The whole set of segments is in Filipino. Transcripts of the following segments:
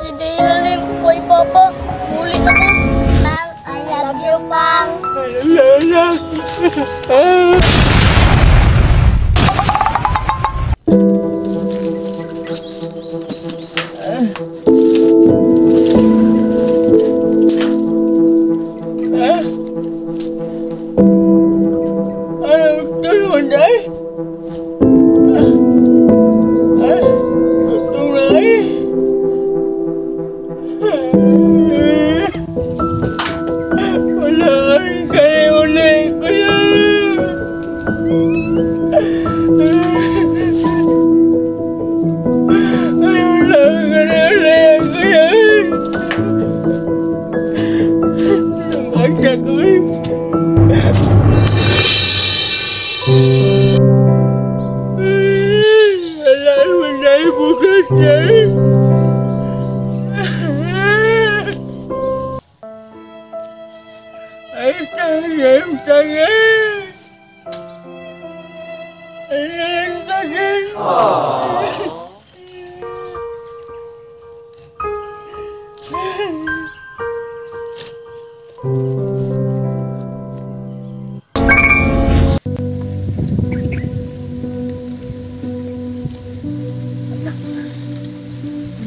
Hindi ilalim ko kay Papa. Muli na ko. Pang, I love you, Pang.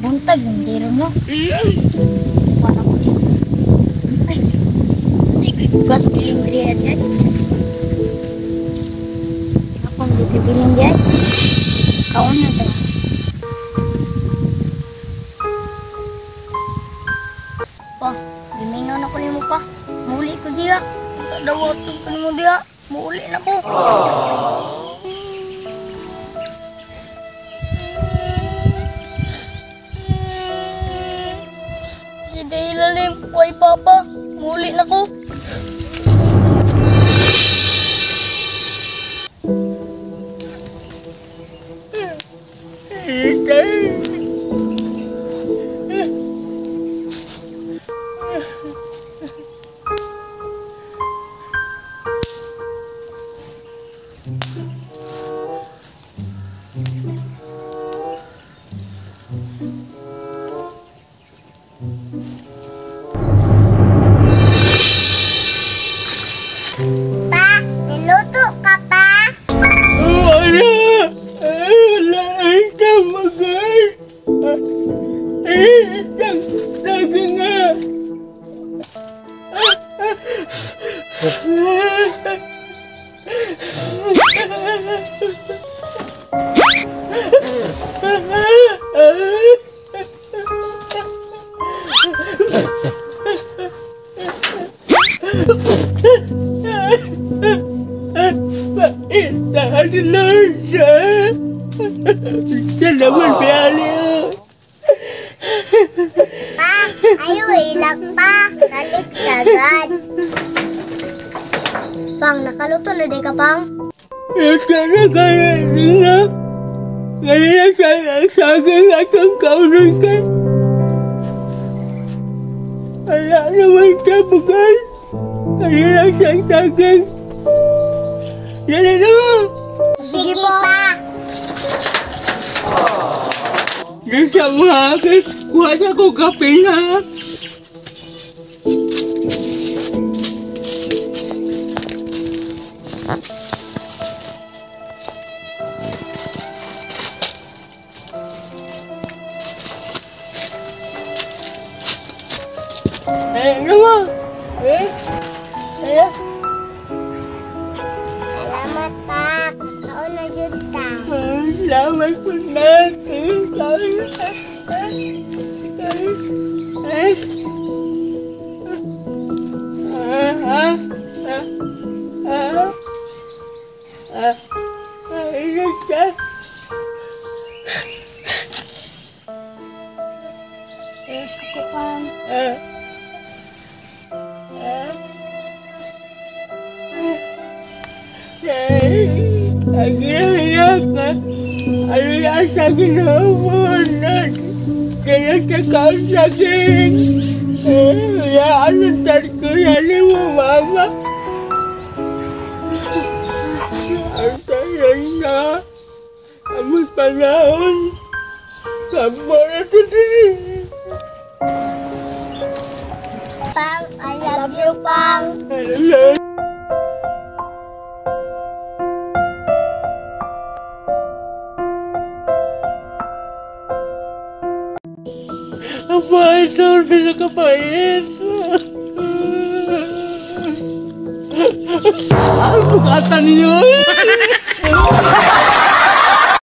Buntag yung diro mo. Wala ko dyan. Gas piling diri yan. Akong bibiling yan. Kaon na siya. Pa, limingan ako ni mo pa. Muli ko diya. Tadawatid ko ni mo diya. Muli na ko. Hindi ilalim ko kay Papa. Muli na ko. Pa, niluto ka pa? Salamat Bialya. Pa, ayo ilag pa. Balik sagad. Pang, nakaluto na di ka, Pang? Ito na kaya nila. Kaya saging atong kaunan ka. Wala naman siya bukan. Kaya lang siyang saging. Yan na naman. Sige pa. Di siya mahagis. Kuha na ko kape na. Naman. Salamat, Pa. Kaon na dyan ka. Salamat po natin. Ako, Pang. Akhirnya ada sakit hubungan kaya cakap sakit ya anak terkuyali mama saya amat panahon sabar itu Apa itu bisa kepain? Aku kata nih.